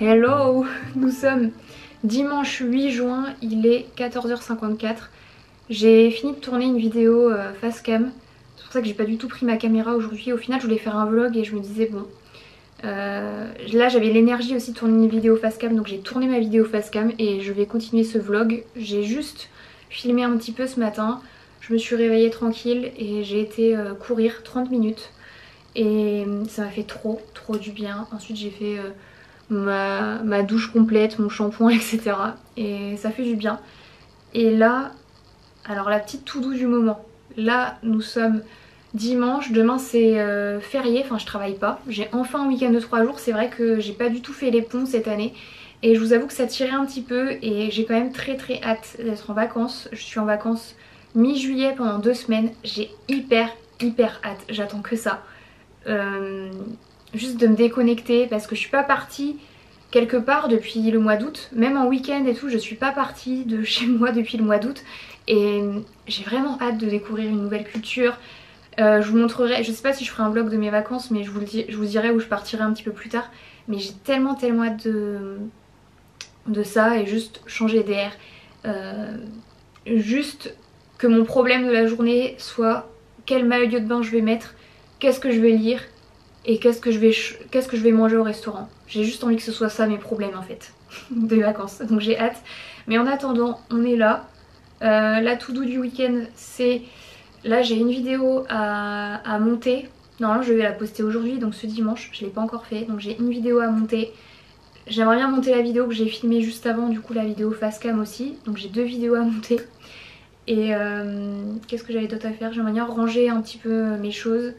Hello. Nous sommes dimanche 8 juin, il est 14h54. J'ai fini de tourner une vidéo face cam. C'est pour ça que j'ai pas du tout pris ma caméra aujourd'hui. Au final je voulais faire un vlog et je me disais bon... là j'avais l'énergie aussi de tourner une vidéo face cam, donc j'ai tourné ma vidéo face cam et je vais continuer ce vlog. J'ai juste filmé un petit peu ce matin. Je me suis réveillée tranquille et j'ai été courir 30 minutes. Et ça m'a fait trop du bien. Ensuite j'ai fait ma douche complète, mon shampoing, etc. Et ça fait du bien. Et là, alors la petite to-do du moment. Là nous sommes dimanche, demain c'est férié, enfin je travaille pas. J'ai enfin un week-end de 3 jours, c'est vrai que j'ai pas du tout fait les ponts cette année. Et je vous avoue que ça tirait un petit peu et j'ai quand même très hâte d'être en vacances. Je suis en vacances mi-juillet pendant 2 semaines. J'ai hyper hâte, j'attends que ça. Juste de me déconnecter parce que je suis pas partie quelque part depuis le mois d'août. Même en week-end et tout, je suis pas partie de chez moi depuis le mois d'août. Et j'ai vraiment hâte de découvrir une nouvelle culture. Je vous montrerai, je sais pas si je ferai un vlog de mes vacances, mais je vous dirai où je partirai un petit peu plus tard. Mais j'ai tellement hâte de ça et juste changer d'air. Juste que mon problème de la journée soit quel maillot de bain je vais mettre, qu'est-ce que je vais lire et qu'est-ce que je vais manger au restaurant. J'ai juste envie que ce soit ça mes problèmes en fait de vacances, donc j'ai hâte. Mais en attendant, on est là. La to-do du week-end, c'est... Là j'ai une vidéo à monter. Normalement je vais la poster aujourd'hui, donc ce dimanche, je l'ai pas encore fait. Donc j'ai une vidéo à monter. J'aimerais bien monter la vidéo que j'ai filmée juste avant, du coup la vidéo face cam aussi. Donc j'ai 2 vidéos à monter. Et qu'est-ce que j'avais d'autre à faire? J'aimerais bien ranger un petit peu mes choses.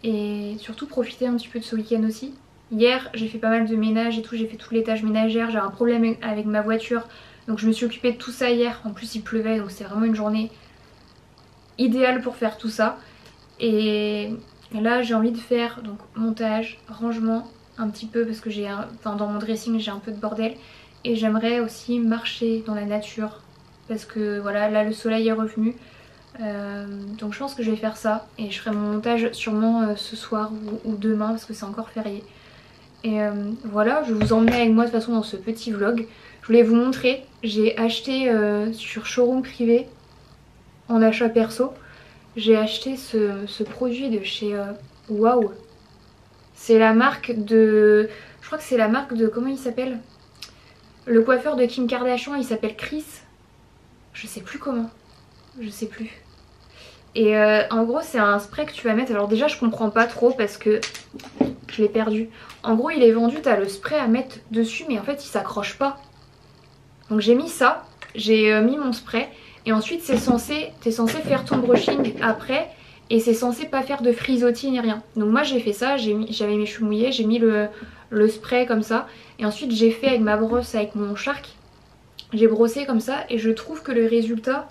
Et surtout profiter un petit peu de ce week-end aussi. Hier j'ai fait pas mal de ménage et tout, j'ai fait toutes les tâches ménagères. J'ai un problème avec ma voiture, donc je me suis occupée de tout ça hier. En plus il pleuvait, donc c'est vraiment une journée idéale pour faire tout ça. Et là j'ai envie de faire donc montage, rangement un petit peu parce que j'ai dans mon dressing j'ai un peu de bordel. Et j'aimerais aussi marcher dans la nature parce que voilà, là le soleil est revenu. Donc je pense que je vais faire ça et je ferai mon montage sûrement ce soir ou demain parce que c'est encore férié. Et voilà, je vais vous emmener avec moi de toute façon dans ce petit vlog. Je voulais vous montrer, j'ai acheté sur showroom privé en achat perso, j'ai acheté ce produit de chez Wow. C'est la marque de... Je crois que c'est la marque de... Comment il s'appelle? Le coiffeur de Kim Kardashian, il s'appelle Chris. Je sais plus comment. Je sais plus. Et en gros c'est un spray que tu vas mettre. Alors déjà je comprends pas trop parce que je l'ai perdu. En gros il est vendu, t'as le spray à mettre dessus mais en fait il s'accroche pas. Donc j'ai mis ça, j'ai mis mon spray. Et ensuite t'es censé faire ton brushing après. Et c'est censé pas faire de frisottis ni rien. Donc moi j'ai fait ça, j'avais mes cheveux mouillés, j'ai mis le spray comme ça. Et ensuite j'ai fait avec ma brosse, avec mon Shark. J'ai brossé comme ça et je trouve que le résultat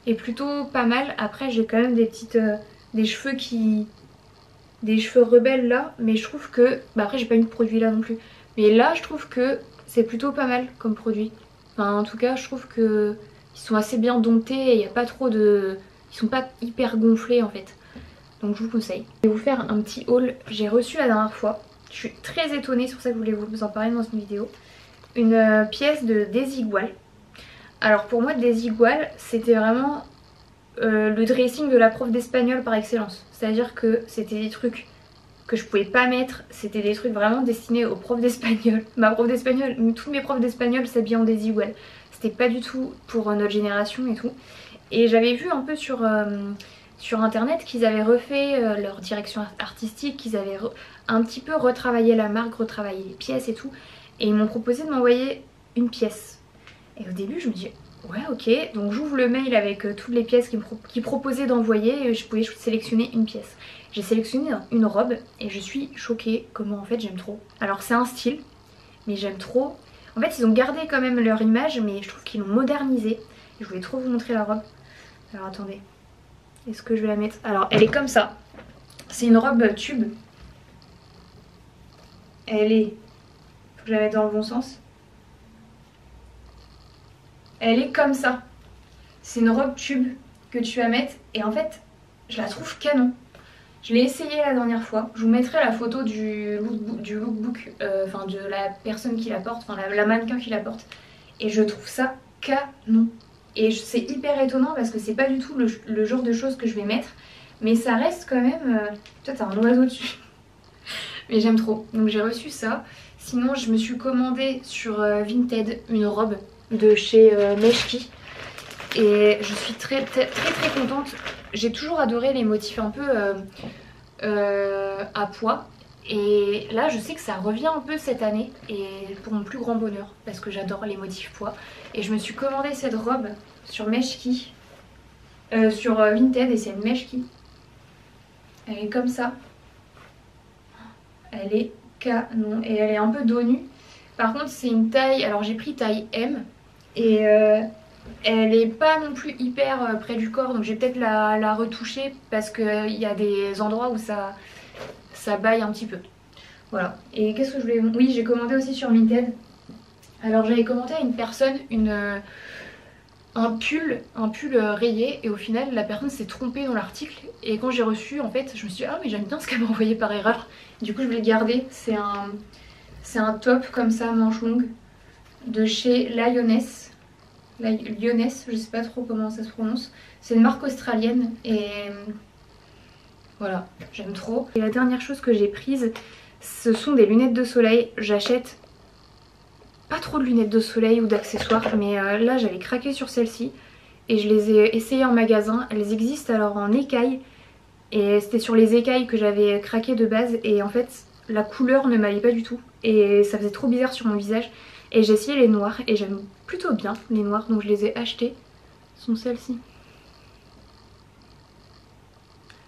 est plutôt pas mal. Après j'ai quand même des petites des cheveux rebelles là, mais je trouve que après j'ai pas mis de produit là non plus, mais là je trouve que c'est plutôt pas mal comme produit. Enfin en tout cas je trouve que ils sont assez bien domptés et il n'y a pas trop de... Ils sont pas hyper gonflés en fait, donc je vous conseille. Je vais vous faire un petit haul. J'ai reçu la dernière fois, je suis très étonnée, c'est pour ça que je voulais vous en parler dans une vidéo, une pièce de Desigual. Alors pour moi Desigual c'était vraiment le dressing de la prof d'espagnol par excellence. C'est-à-dire que c'était des trucs que je pouvais pas mettre, c'était des trucs vraiment destinés aux profs d'espagnol. Ma prof d'espagnol, tous mes profs d'espagnol s'habillaient en Desigual. C'était pas du tout pour notre génération et tout. Et j'avais vu un peu sur internet qu'ils avaient refait leur direction artistique, qu'ils avaient un petit peu retravaillé la marque, retravaillé les pièces et tout. Et ils m'ont proposé de m'envoyer une pièce. Et au début je me dis ouais ok, donc j'ouvre le mail avec toutes les pièces qu'ils proposaient d'envoyer et je pouvais sélectionner une pièce. J'ai sélectionné une robe et je suis choquée comment en fait j'aime trop. Alors c'est un style mais j'aime trop. En fait ils ont gardé quand même leur image mais je trouve qu'ils l'ont modernisée. Je voulais trop vous montrer la robe. Alors attendez, est-ce que je vais la mettre? Alors elle est comme ça. C'est une robe tube. Elle est... Faut que je la mette dans le bon sens. Elle est comme ça. C'est une robe tube que tu vas mettre et en fait je la trouve canon. Je l'ai essayé la dernière fois. Je vous mettrai la photo du lookbook, enfin de la personne qui la porte, enfin la mannequin qui la porte. Et je trouve ça canon. Et c'est hyper étonnant parce que c'est pas du tout le genre de choses que je vais mettre. Mais ça reste quand même... Toi t'as un oiseau dessus. Mais j'aime trop. Donc j'ai reçu ça. Sinon je me suis commandé sur Vinted une robe de chez Meshki. Et je suis très contente. J'ai toujours adoré les motifs un peu à pois. Et là je sais que ça revient un peu cette année. Et pour mon plus grand bonheur. Parce que j'adore les motifs pois. Et je me suis commandé cette robe sur Meshki. Sur Vinted, et c'est une Meshki. Elle est comme ça. Elle est canon. Et elle est un peu dos nu. Par contre c'est une taille... Alors j'ai pris taille M. Et elle est pas non plus hyper près du corps. Donc je vais peut-être la retoucher. Parce qu'il y a des endroits où ça baille un petit peu. Voilà. Et qu'est-ce que je voulais... Oui, j'ai commandé aussi sur Vinted. Alors j'avais commandé à une personne un pull rayé, et au final la personne s'est trompée dans l'article, et quand j'ai reçu en fait je me suis dit ah mais j'aime bien ce qu'elle m'a envoyé par erreur, du coup je vais le garder. C'est un top comme ça manche longue de chez Lioness, je sais pas trop comment ça se prononce, c'est une marque australienne et voilà, j'aime trop. Et la dernière chose que j'ai prise, ce sont des lunettes de soleil. J'achète pas trop de lunettes de soleil ou d'accessoires, mais là j'avais craqué sur celles-ci et je les ai essayées en magasin. Elles existent alors en écailles, et c'était sur les écailles que j'avais craqué de base, et en fait la couleur ne m'allait pas du tout et ça faisait trop bizarre sur mon visage, et j'ai essayé les noires et j'aime plutôt bien les noirs, donc je les ai achetées. Ce sont celles-ci.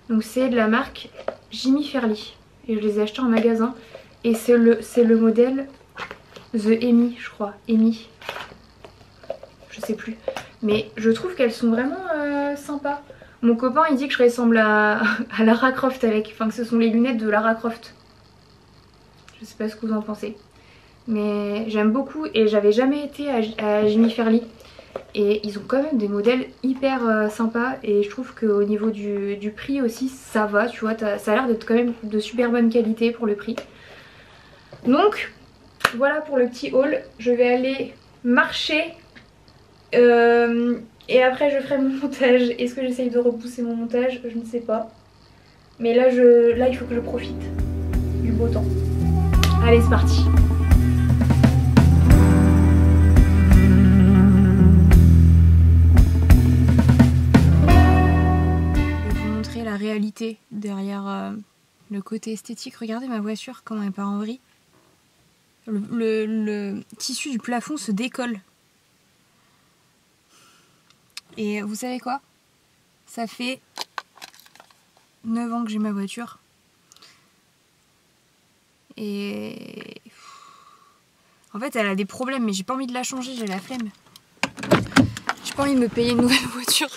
Donc c'est de la marque Jimmy Fairly et je les ai achetées en magasin, et c'est le modèle The Amy, je crois. Amy. Je sais plus. Mais je trouve qu'elles sont vraiment sympas. Mon copain il dit que je ressemble à Lara Croft avec. Enfin que ce sont les lunettes de Lara Croft. Je sais pas ce que vous en pensez. Mais j'aime beaucoup, et j'avais jamais été à Jimmy Fairly. Et ils ont quand même des modèles hyper sympas, et je trouve qu'au niveau du prix aussi ça va, tu vois. Ça a l'air d'être quand même de super bonne qualité pour le prix. Donc... voilà pour le petit haul. Je vais aller marcher et après je ferai mon montage. Est-ce que j'essaye de repousser mon montage? Je ne sais pas. Mais là il faut que je profite du beau temps. Allez, c'est parti. Je vais vous montrer la réalité derrière le côté esthétique. Regardez ma voiture, comment elle part en vrille. Le tissu du plafond se décolle. Et vous savez quoi? Ça fait 9 ans que j'ai ma voiture. Et... en fait elle a des problèmes, mais j'ai pas envie de la changer, j'ai la flemme. J'ai pas envie de me payer une nouvelle voiture.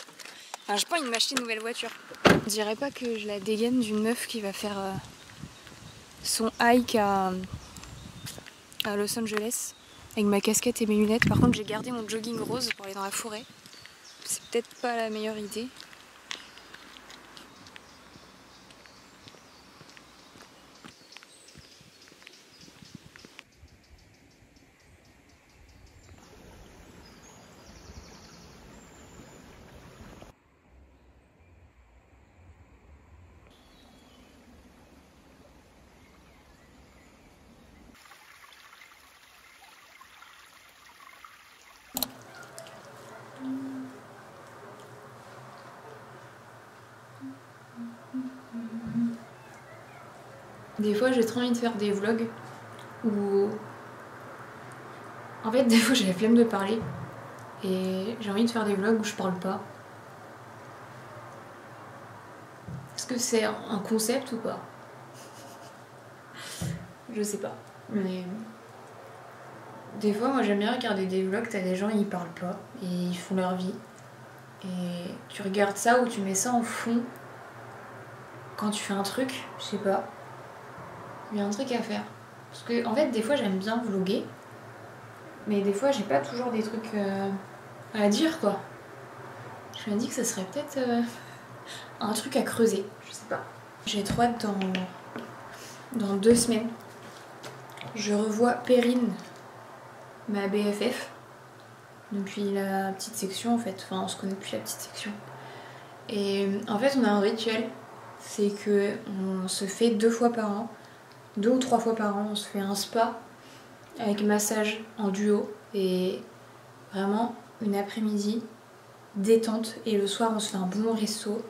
Enfin, j'ai pas envie de m'acheter une nouvelle voiture. Je dirais pas que je la dégaine d'une meuf qui va faire son hike à Los Angeles avec ma casquette et mes lunettes. Par contre j'ai gardé mon jogging rose pour aller dans la forêt. C'est peut-être pas la meilleure idée. Des fois j'ai trop envie de faire des vlogs où... en fait des fois j'ai la flemme de parler et j'ai envie de faire des vlogs où je parle pas. Est-ce que c'est un concept ou pas? Je sais pas. Mais des fois moi j'aime bien regarder des vlogs, t'as des gens ils parlent pas et ils font leur vie. Et tu regardes ça ou tu mets ça en fond quand tu fais un truc, je sais pas. Il y a un truc à faire. Parce que en fait des fois j'aime bien vlogger, mais des fois j'ai pas toujours des trucs à dire quoi. Je me dis que ça serait peut-être un truc à creuser, je sais pas. J'ai trop hâte dans 2 semaines. Je revois Perrine, ma BFF, depuis la petite section en fait. Enfin, on se connaît depuis la petite section. Et en fait, on a un rituel, c'est que on se fait 2 fois par an, 2 ou 3 fois par an, on se fait un spa avec massage en duo et vraiment une après-midi détente. Et le soir, on se fait un bon resto.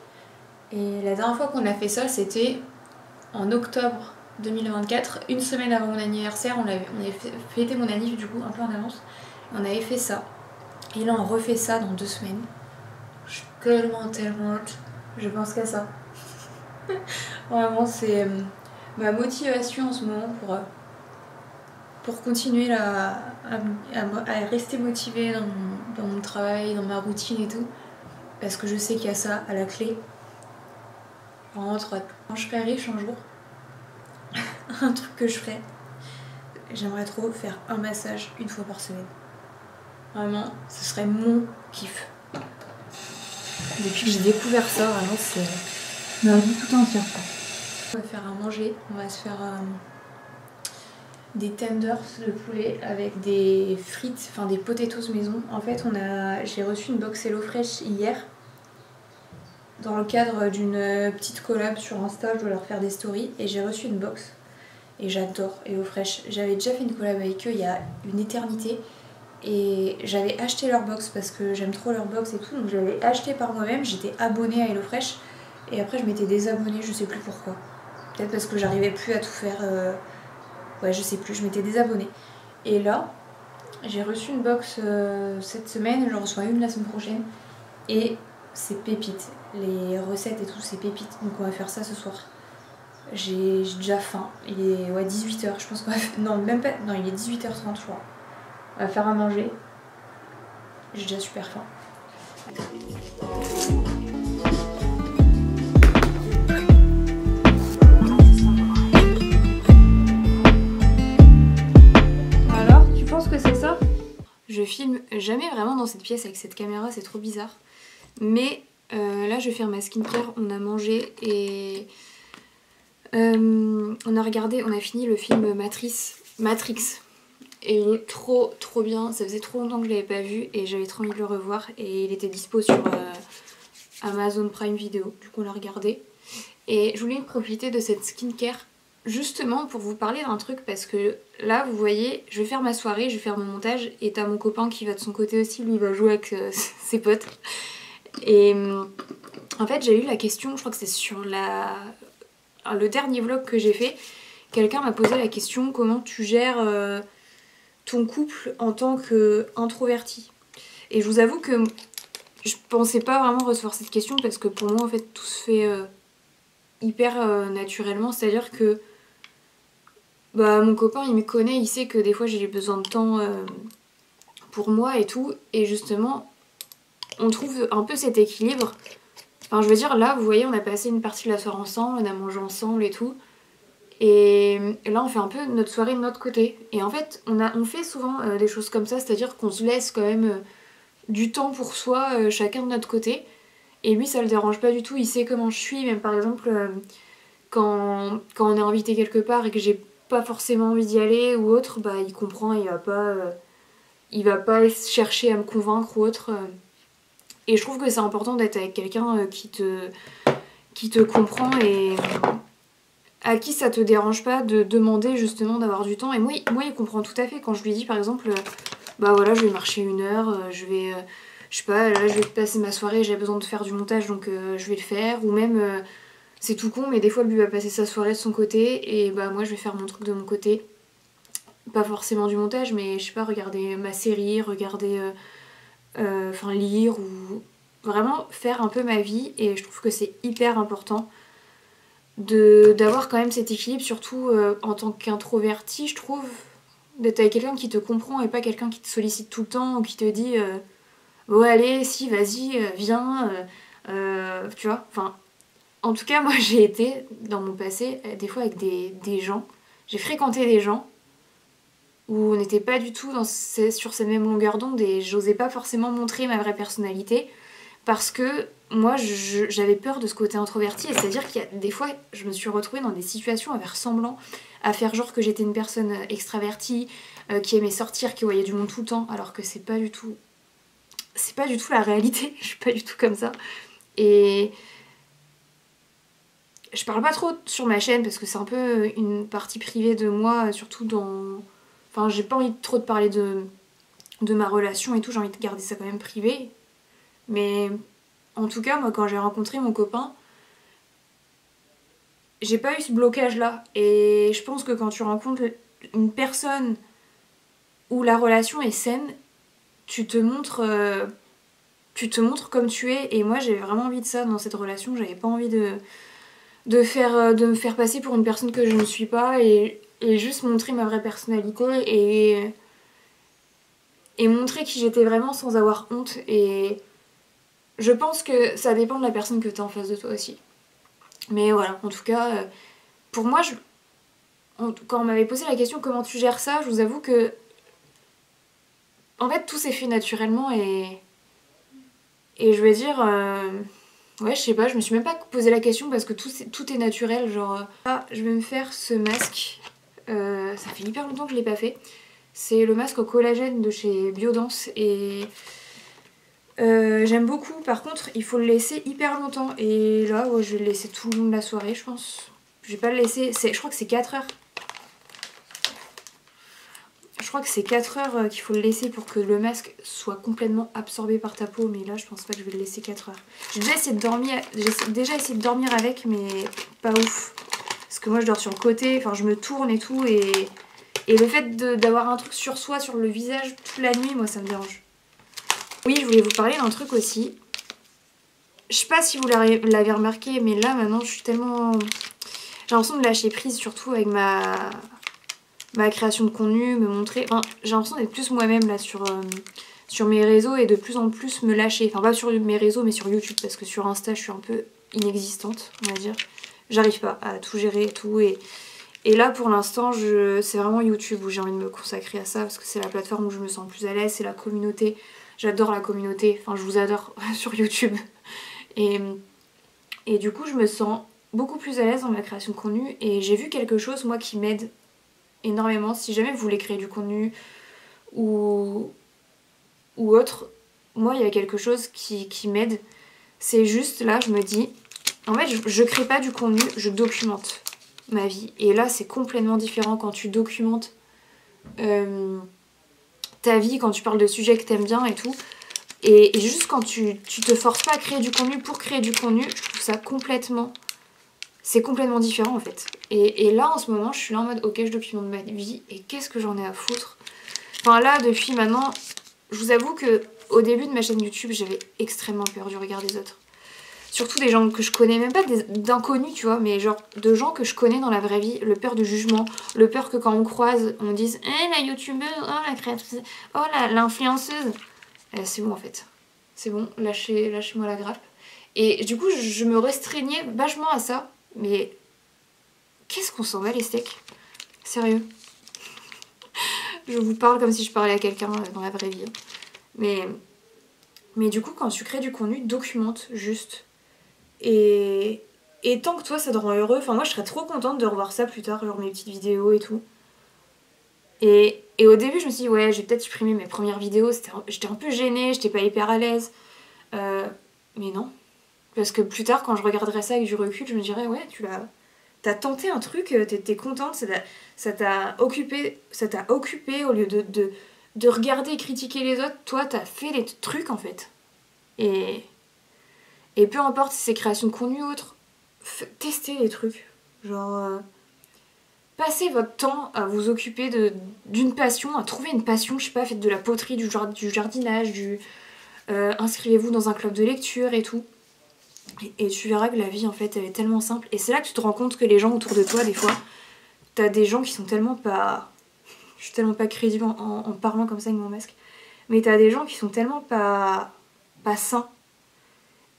Et la dernière fois qu'on a fait ça, c'était en octobre 2024, une semaine avant mon anniversaire. On avait fêté mon anniversaire du coup un peu en avance. On avait fait ça. Et là, on refait ça dans 2 semaines. Je suis tellement hâte. Je pense qu'à ça. Vraiment, c'est ma motivation en ce moment pour continuer à rester motivée dans mon travail, dans ma routine et tout. Parce que je sais qu'il y a ça à la clé. Vraiment trop hâte. Quand je serai riche un jour, un truc que je ferai, j'aimerais trop faire un massage 1 fois par semaine. Vraiment, ce serait mon kiff. Depuis que j'ai découvert ça, vraiment, c'est ma vie tout entière. On va faire à manger, on va se faire des tenders de poulet avec des frites, enfin des potatoes maison. En fait, j'ai reçu une box HelloFresh hier dans le cadre d'une petite collab sur Insta. Je dois leur faire des stories et j'ai reçu une box et j'adore HelloFresh. J'avais déjà fait une collab avec eux il y a une éternité et j'avais acheté leur box parce que j'aime trop leur box et tout, donc j'avais acheté par moi-même. J'étais abonnée à HelloFresh et après je m'étais désabonnée, je sais plus pourquoi. Peut-être parce que j'arrivais plus à tout faire. Ouais, je sais plus, je m'étais désabonnée. Et là, j'ai reçu une box cette semaine, j'en reçois une la semaine prochaine. Et c'est pépite. Les recettes et tout, c'est pépite. Donc on va faire ça ce soir. J'ai déjà faim. Il est 18h, je pense qu'on va faire... Non, même pas. Non, il est 18h30, je crois. On va faire à manger. J'ai déjà super faim. Que c'est ça? Je filme jamais vraiment dans cette pièce avec cette caméra, c'est trop bizarre. Mais là je vais faire ma skincare, on a mangé et on a fini le film Matrix. Et il est trop bien, ça faisait trop longtemps que je l'avais pas vu et j'avais trop envie de le revoir. Et il était dispo sur Amazon Prime Video, du coup on l'a regardé. Et je voulais profiter de cette skincare justement pour vous parler d'un truc parce que là vous voyez je vais faire ma soirée, je vais faire mon montage et t'as mon copain qui va de son côté aussi, lui il va jouer avec ses potes et en fait j'ai eu la question, je crois que c'est sur le dernier vlog que j'ai fait, quelqu'un m'a posé la question comment tu gères ton couple en tant qu'introverti. Et je vous avoue que je pensais pas vraiment recevoir cette question parce que pour moi en fait tout se fait hyper naturellement, c'est à dire que bah, mon copain il me connaît, il sait que des fois j'ai besoin de temps pour moi et tout, et justement on trouve un peu cet équilibre. Enfin je veux dire là vous voyez on a passé une partie de la soirée ensemble, on a mangé ensemble et tout, et là on fait un peu notre soirée de notre côté. Et en fait on fait souvent des choses comme ça, c'est à dire qu'on se laisse quand même du temps pour soi chacun de notre côté. Et lui ça le dérange pas du tout, il sait comment je suis, même par exemple quand on est invité quelque part et que j'ai pas forcément envie d'y aller ou autre, bah il comprend, il va pas chercher à me convaincre ou autre. Et je trouve que c'est important d'être avec quelqu'un qui te comprend et à qui ça te dérange pas de demander justement d'avoir du temps. Et moi il comprend tout à fait quand je lui dis par exemple bah voilà je vais marcher 1 heure, je sais pas, là je vais passer ma soirée, j'ai besoin de faire du montage donc je vais le faire, ou même c'est tout con mais des fois lui va passer sa soirée de son côté et bah moi je vais faire mon truc de mon côté, pas forcément du montage mais je sais pas, regarder ma série, regarder enfin lire, ou vraiment faire un peu ma vie. Et je trouve que c'est hyper important d'avoir quand même cet équilibre, surtout en tant qu'introverti je trouve, d'être avec quelqu'un qui te comprend et pas quelqu'un qui te sollicite tout le temps ou qui te dit bon allez si vas-y viens tu vois. Enfin en tout cas moi j'ai été dans mon passé des fois avec des gens, j'ai fréquenté des gens où on n'était pas du tout sur cette même longueur d'onde et j'osais pas forcément montrer ma vraie personnalité parce que moi j'avais peur de ce côté introverti, et c'est-à-dire qu'il y a des fois je me suis retrouvée dans des situations à faire semblant, à faire genre que j'étais une personne extravertie, qui aimait sortir, qui voyait du monde tout le temps, alors que c'est pas du tout la réalité, je suis pas du tout comme ça. Et je parle pas trop sur ma chaîne parce que c'est un peu une partie privée de moi, surtout dans... Enfin, j'ai pas envie trop de parler de ma relation et tout, j'ai envie de garder ça quand même privé. Mais en tout cas, moi quand j'ai rencontré mon copain, j'ai pas eu ce blocage là. Et je pense que quand tu rencontres une personne où la relation est saine, tu te montres comme tu es. Et moi j'ai vraiment envie de ça dans cette relation, j'avais pas envie de me faire passer pour une personne que je ne suis pas, et juste montrer ma vraie personnalité et montrer qui j'étais vraiment sans avoir honte. Et je pense que ça dépend de la personne que tu as en face de toi aussi. Mais voilà, en tout cas, pour moi, quand on m'avait posé la question comment tu gères ça, je vous avoue que en fait tout s'est fait naturellement, et je vais dire... Ouais, je sais pas, je me suis même pas posé la question parce que tout est naturel, genre... Ah, je vais me faire ce masque, ça fait hyper longtemps que je l'ai pas fait. C'est le masque au collagène de chez Biodance, et j'aime beaucoup. Par contre, il faut le laisser hyper longtemps, et là, ouais, je vais le laisser tout le long de la soirée, je pense. Je vais pas le laisser, je crois que c'est 4 heures. Je crois que c'est 4 heures qu'il faut le laisser pour que le masque soit complètement absorbé par ta peau, mais là je pense pas que je vais le laisser 4 heures. J'ai déjà essayé de dormir avec, mais pas ouf. Parce que moi je dors sur le côté, enfin je me tourne et tout, et le fait d'avoir un truc sur soi, sur le visage toute la nuit, moi ça me dérange. Oui, je voulais vous parler d'un truc aussi. Je sais pas si vous l'avez remarqué, mais là maintenant je suis tellement... J'ai l'impression de lâcher prise, surtout avec ma création de contenu, me montrer... Enfin, j'ai l'impression d'être plus moi-même là sur mes réseaux, et de plus en plus me lâcher. Enfin, pas sur mes réseaux, mais sur YouTube, parce que sur Insta, je suis un peu inexistante, on va dire. J'arrive pas à tout gérer et tout, et là, pour l'instant, c'est vraiment YouTube où j'ai envie de me consacrer à ça, parce que c'est la plateforme où je me sens le plus à l'aise, c'est la communauté. J'adore la communauté, enfin, je vous adore sur YouTube. Et du coup, je me sens beaucoup plus à l'aise dans ma création de contenu, et j'ai vu quelque chose, moi, qui m'aide énormément. Si jamais vous voulez créer du contenu ou autre, moi il y a quelque chose qui m'aide. C'est juste là, je me dis, en fait je crée pas du contenu, je documente ma vie. Et là c'est complètement différent quand tu documentes ta vie, quand tu parles de sujets que t'aimes bien et tout. Et juste quand tu te forces pas à créer du contenu pour créer du contenu, je trouve ça complètement... C'est complètement différent en fait. Et là en ce moment je suis là en mode ok, je documente ma vie et qu'est-ce que j'en ai à foutre. Enfin là depuis maintenant, je vous avoue que au début de ma chaîne YouTube j'avais extrêmement peur du regard des autres. Surtout des gens que je connais, même pas d'inconnus tu vois, mais genre de gens que je connais dans la vraie vie. Le peur du jugement, le peur que quand on me croise on me dise la youtubeuse, oh la créatrice, oh l'influenceuse. C'est bon en fait. C'est bon, lâchez-moi la grappe. Et du coup je me restreignais vachement à ça. Mais qu'est-ce qu'on s'en va les steaks? Sérieux. Je vous parle comme si je parlais à quelqu'un dans la vraie vie. Mais du coup, quand tu crées du contenu, documente juste. Et tant que toi, ça te rend heureux. Enfin, moi, je serais trop contente de revoir ça plus tard, genre mes petites vidéos et tout. Et au début, je me suis dit, ouais, j'ai peut-être supprimé mes premières vidéos. J'étais un peu gênée, j'étais pas hyper à l'aise. Mais non. Parce que plus tard, quand je regarderai ça avec du recul, je me dirais, ouais, t'as tenté un truc, t'es contente, ça t'a occupé au lieu de regarder et critiquer les autres. Toi, t'as fait les trucs en fait. Et peu importe si c'est création de contenu ou autre, testez les trucs. Genre, passez votre temps à vous occuper d'une passion, à trouver une passion, je sais pas, faites de la poterie, du jardinage, inscrivez-vous dans un club de lecture et tout. Et tu verras que la vie en fait elle est tellement simple. Et c'est là que tu te rends compte que les gens autour de toi, des fois, t'as des gens qui sont tellement pas... Je suis tellement pas crédible en parlant comme ça avec mon masque. Mais t'as des gens qui sont tellement pas sains.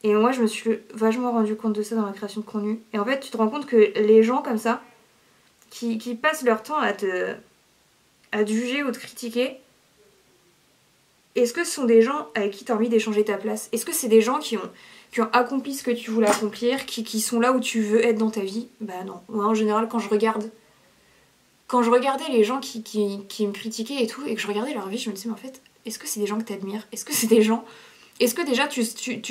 Et moi je me suis vachement rendu compte de ça dans ma création de contenu. Et en fait tu te rends compte que les gens comme ça, qui passent leur temps à te juger ou te critiquer, est-ce que ce sont des gens avec qui t'as envie d'échanger ta place? Est-ce que c'est des gens qui ont qui ont accompli ce que tu voulais accomplir, qui sont là où tu veux être dans ta vie. Bah non, moi en général quand je regardais les gens qui me critiquaient et tout, et que je regardais leur vie, je me disais mais en fait, est-ce que c'est des gens que t'admires? Est-ce que déjà tu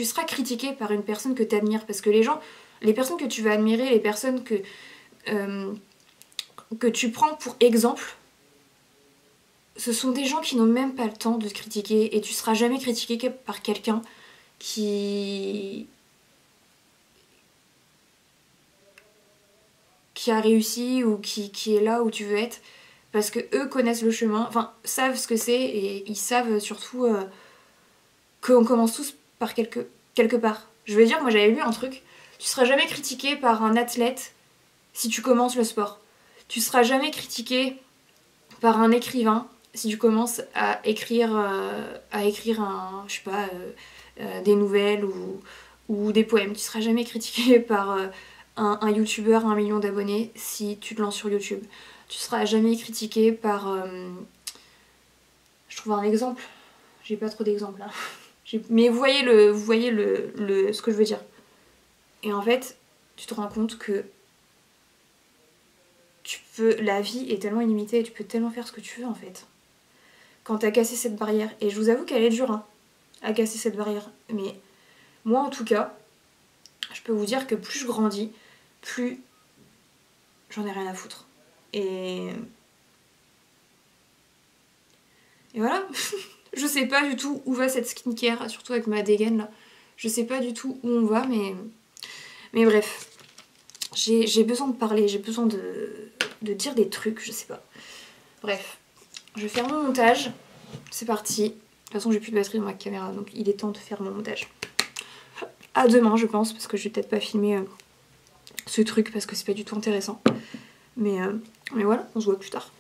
seras critiqué par une personne que t'admires? Parce que les personnes que tu vas admirer, les personnes que tu prends pour exemple, ce sont des gens qui n'ont même pas le temps de te critiquer, et tu seras jamais critiqué par quelqu'un qui a réussi ou qui est là où tu veux être, parce que eux connaissent le chemin, enfin savent ce que c'est, et ils savent surtout qu'on commence tous par quelque part. Je veux dire, moi j'avais lu un truc, tu seras jamais critiqué par un athlète si tu commences le sport. Tu seras jamais critiqué par un écrivain si tu commences à écrire je sais pas, des nouvelles ou des poèmes. Tu seras jamais critiqué par un youtubeur à 1 million d'abonnés si tu te lances sur YouTube. Tu seras jamais critiqué par... je trouve un exemple. J'ai pas trop d'exemples là. Mais vous voyez ce que je veux dire. Et en fait, tu te rends compte que la vie est tellement illimitée et tu peux tellement faire ce que tu veux en fait. Quand t'as cassé cette barrière, et je vous avoue qu'elle est dure hein, à casser cette barrière, mais moi en tout cas, je peux vous dire que plus je grandis, plus j'en ai rien à foutre. Et voilà. Je sais pas du tout où va cette skincare, surtout avec ma dégaine là. Je sais pas du tout où on va, mais bref. J'ai besoin de parler, j'ai besoin de dire des trucs, je sais pas. Bref, je vais faire mon montage. C'est parti. De toute façon, j'ai plus de batterie dans ma caméra, donc il est temps de faire mon montage. À demain, je pense, parce que je vais peut-être pas filmer ce truc parce que c'est pas du tout intéressant. Mais voilà, on se voit plus tard.